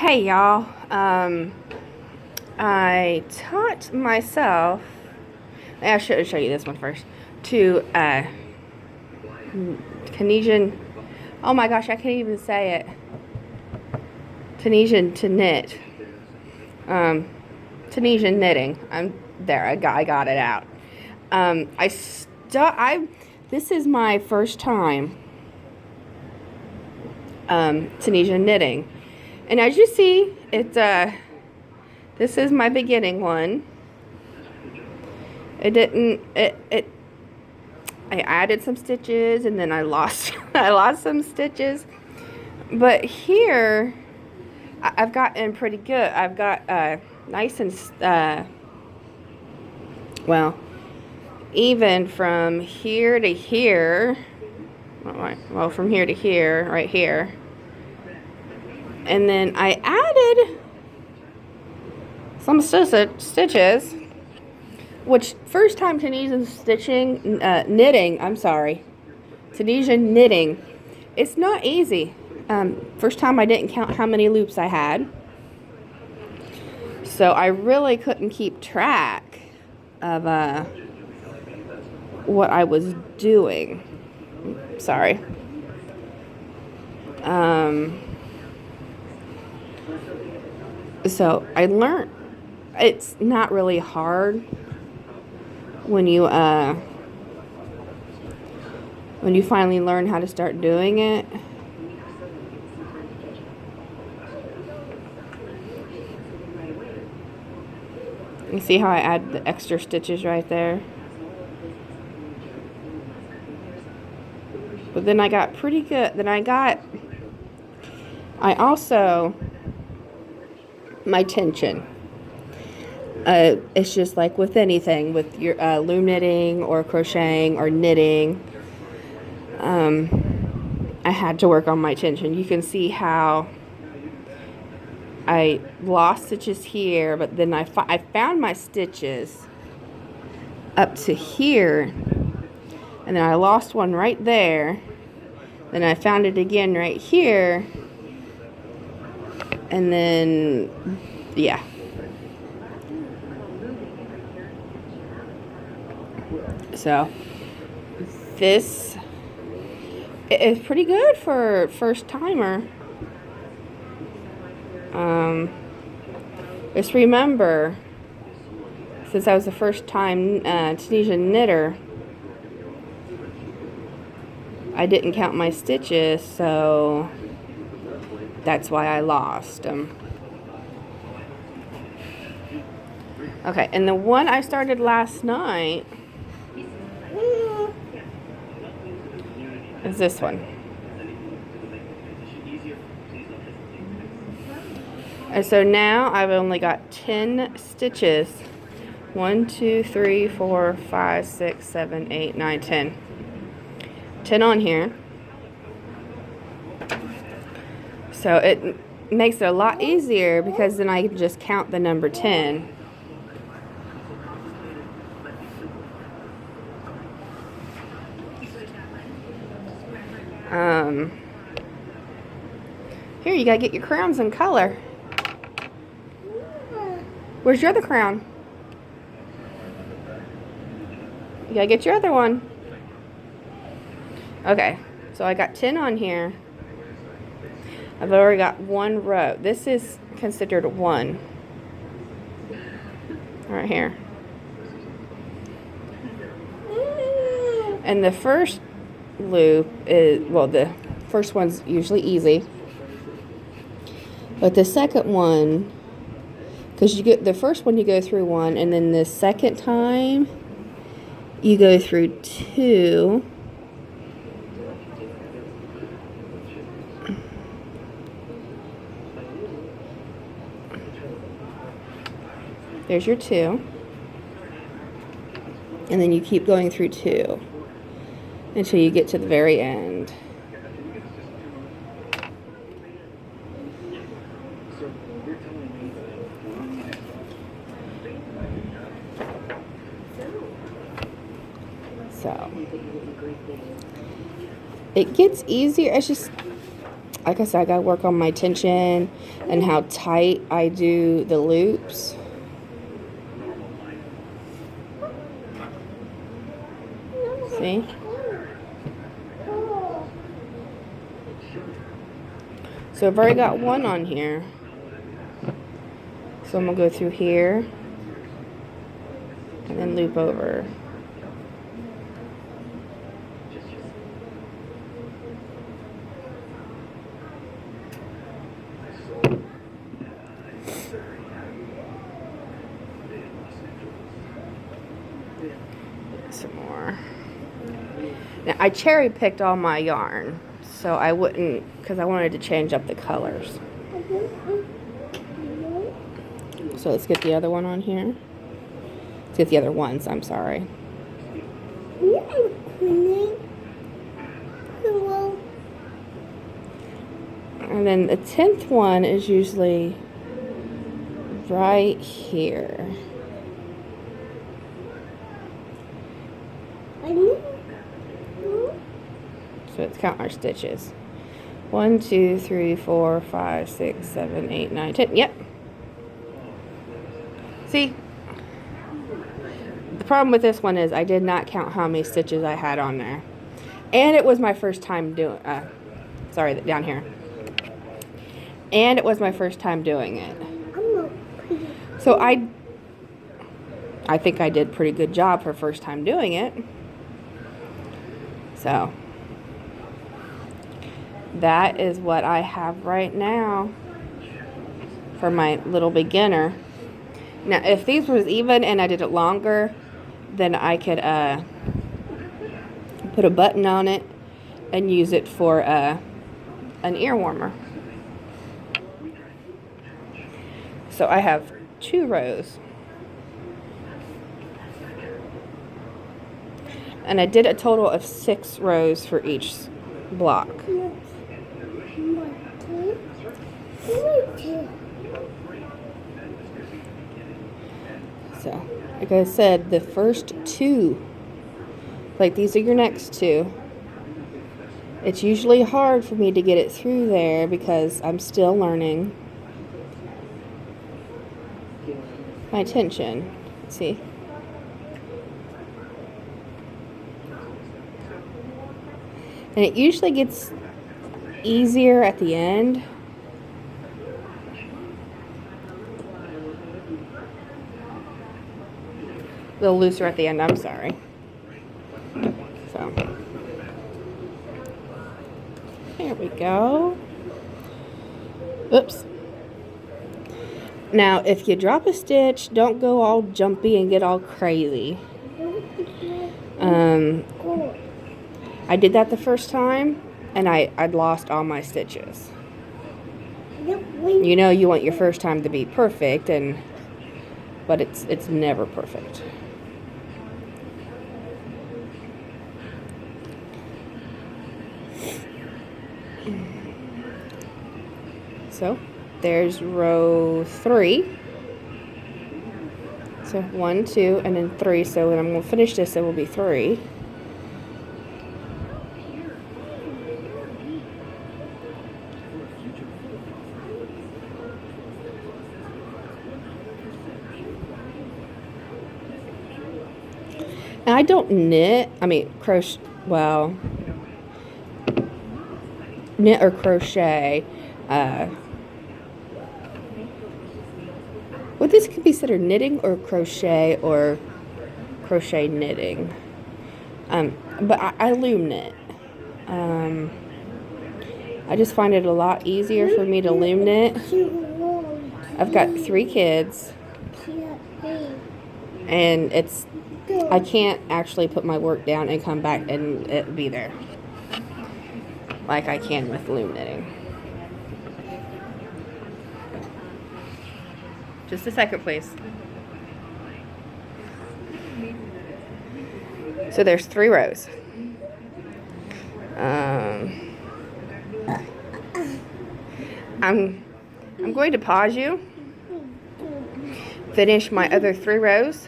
Hey y'all, I taught myself, I should show you this one first, to Tunisian, oh my gosh, I can't even say it, Tunisian to knit, Tunisian knitting. I'm there, I got it out. This is my first time Tunisian knitting. And as you see, this is my beginning one. I added some stitches and then I lost, I lost some stitches. But here, I've gotten pretty good. I've got nice and, well, even from here to here. Well, from here to here, right here. And then I added some stitches, which first time Tunisian Tunisian knitting, it's not easy. First time I didn't count how many loops I had, so I really couldn't keep track of what I was doing. Sorry. So I learned it's not really hard when you finally learn how to start doing it. You see how I add the extra stitches right there? But then I got pretty good. I also, my tension. It's just like with anything, with your loom knitting or crocheting or knitting, I had to work on my tension. You can see how I lost stitches here, but then I found my stitches up to here, and then I lost one right there. Then I found it again right here, and then, yeah. So, this is pretty good for first timer. Just remember, since I was the first time Tunisian knitter, I didn't count my stitches, so that's why I lost them. Okay, and the one I started last night is this one. And so now I've only got 10 stitches. 1, 2, 3, 4, 5, 6, 7, 8, 9, 10. 10 on here. So it makes it a lot easier because then I can just count the number 10. Here, you gotta get your crowns in color. Where's your other crown? You gotta get your other one. Okay, so I got 10 on here. I've already got one row. This is considered one. Right here. And the first loop is, well, the first one's usually easy. But the second one, because you get the first one, you go through one, and then the second time, you go through two. There's your two. And then you keep going through two until you get to the very end. So it gets easier. It's just like I said, I gotta work on my tension and how tight I do the loops. See? So I've already got one on here. So I'm gonna go through here and then loop over. Some more. Now I cherry picked all my yarn, so I wouldn't, because I wanted to change up the colors. So let's get the other one on here. Let's get the other ones, I'm sorry. And then the 10th one is usually right here. So let's count our stitches. 1, 2, 3, 4, 5, 6, 7, 8, 9, 10. Yep. See? The problem with this one is I did not count how many stitches I had on there. And it was my first time doing, sorry, down here. And it was my first time doing it. So I think I did a pretty good job for first time doing it. So that is what I have right now for my little beginner. Now, if these was even and I did it longer, then I could put a button on it and use it for an ear warmer. So I have 2 rows. And I did a total of 6 rows for each block. So, like I said, the first 2, like these are your next 2. It's usually hard for me to get it through there because I'm still learning my tension. See? And it usually gets easier at the end. A little looser at the end, I'm sorry. So, there we go. Oops. Now, if you drop a stitch, don't go all jumpy and get all crazy. I did that the first time, and I'd lost all my stitches. You know, you want your first time to be perfect, but it's never perfect. So, there's row 3. So 1, 2, and then 3. So when I'm going to finish this, it will be 3. Now I don't crochet, well, knit or crochet. Would this be considered knitting or crochet knitting? But I loom knit. I just find it a lot easier for me to loom knit. I've got 3 kids, and I can't actually put my work down and come back and it be there like I can with loom knitting. Just a second, please. So there's 3 rows. I'm going to pause you, finish my other 3 rows,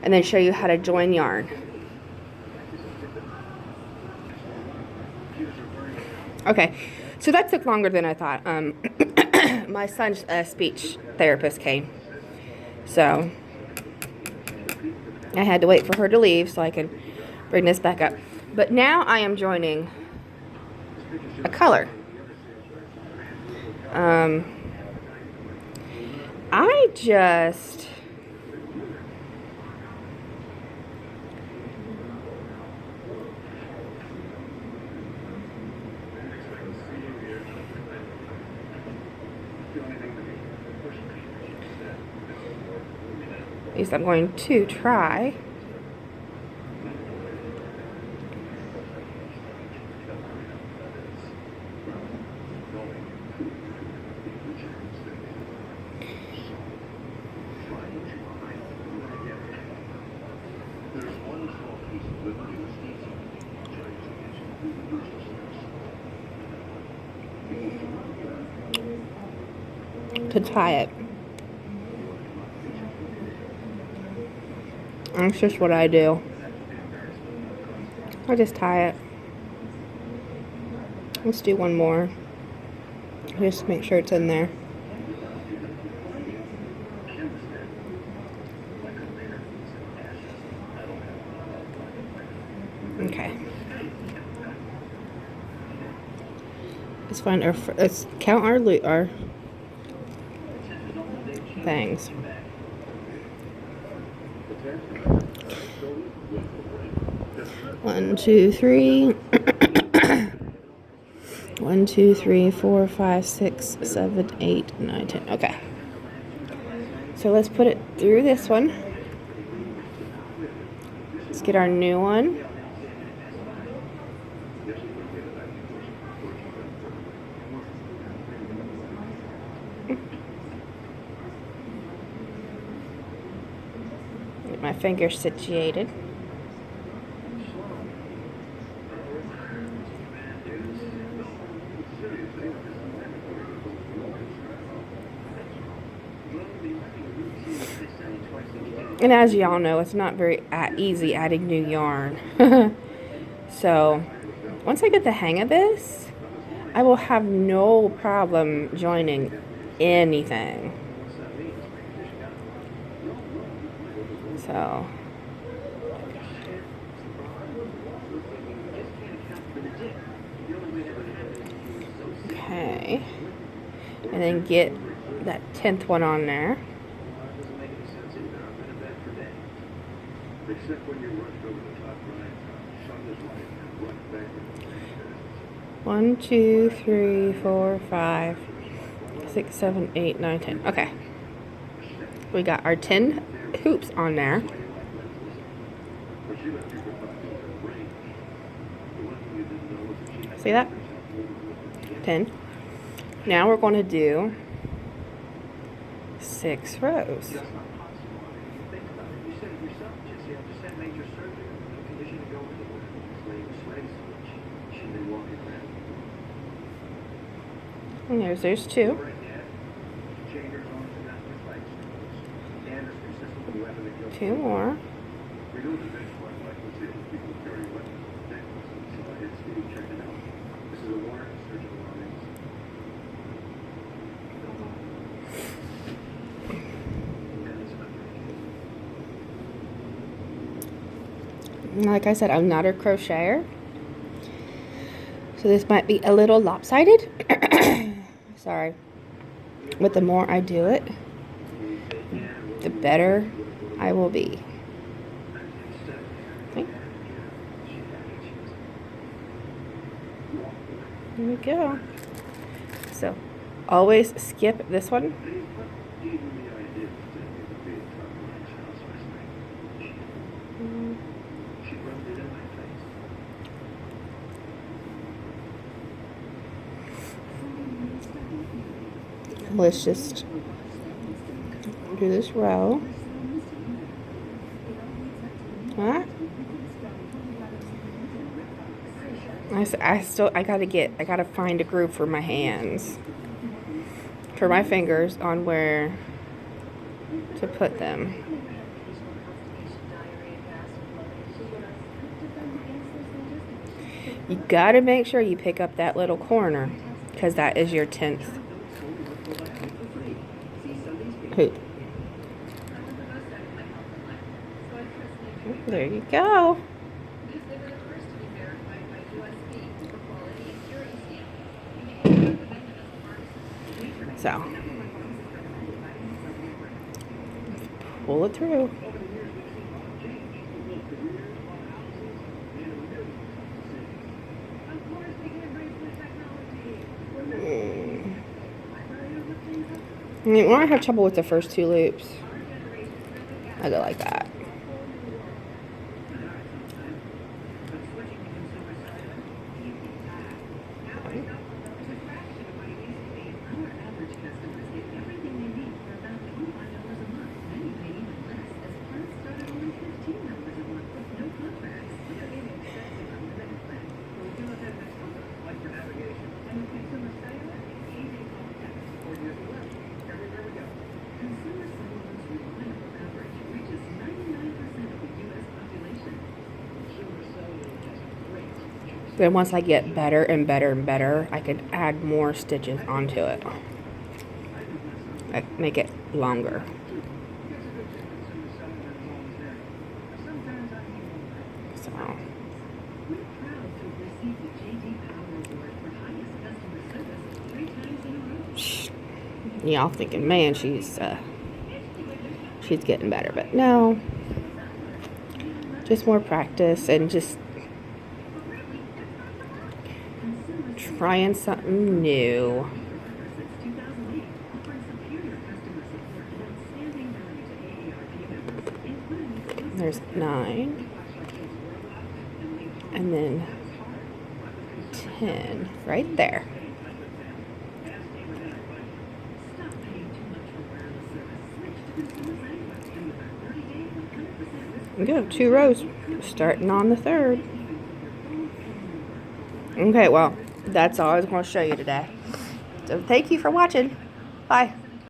and then show you how to join yarn. Okay, So that took longer than I thought. My son's speech therapist came. So I had to wait for her to leave so I could bring this back up. But now I am joining a color. I just... At least I'm going to try. To tie it. That's just what I do. I just tie it. Let's do one more. Just make sure it's in there. Okay. Let's find our. Let's count our things. 1, 2, 3. 1, 2, 3, 4, 5, 6, 7, 8, 9, 10. Okay. So let's put it through this one. Let's get our new one. Get my finger situated. And as y'all know, it's not very easy adding new yarn. So, once I get the hang of this, I will have no problem joining anything. So, okay. And then get that 10th one on there. Except when you rushed over the top right, shone his light and rushed back. 1, 2, 3, 4, 5, 6, 7, 8, 9, 10. Okay. We got our 10 hoops on there. See that? 10. Now we're going to do 6 rows. And there's 2. Two more. Like I said, I'm not a crocheter, so this might be a little lopsided. Sorry. But the more I do it, the better I will be. Okay. Here we go. So, always skip this one. Let's just do this row. Huh? I gotta find a groove for my hands, for my fingers on where to put them. You gotta make sure you pick up that little corner. because that is your 10th hoop. There you go. So, pull it through. I mean, when I have trouble with the first 2 loops, I go like that. Then once I get better and better and better, I could add more stitches onto it. Like make it longer. So. Y'all thinking, man, she's getting better, but no. Just more practice and just trying something new. There's 9. And then 10 right there. We go 2 rows starting on the 3rd. Okay, well, that's all I was going to show you today. So thank you for watching. Bye.